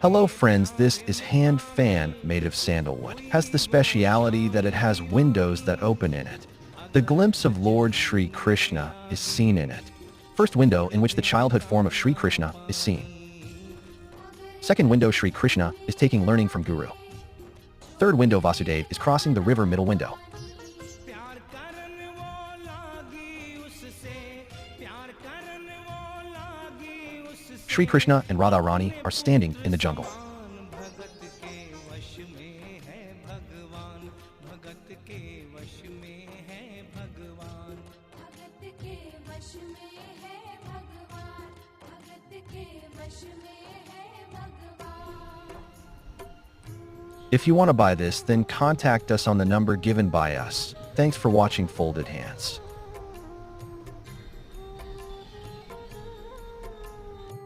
Hello friends, this is hand fan made of sandalwood. Has the speciality that it has windows that open in it. The glimpse of Lord Sri Krishna is seen in it. First window in which the childhood form of Sri Krishna is seen. Second window Sri Krishna is taking learning from Guru. Third window Vasudeva is crossing the river middle window. Sri Krishna and Radha Rani are standing in the jungle. If you want to buy this, then contact us on the number given by us. Thanks for watching Folded Hands.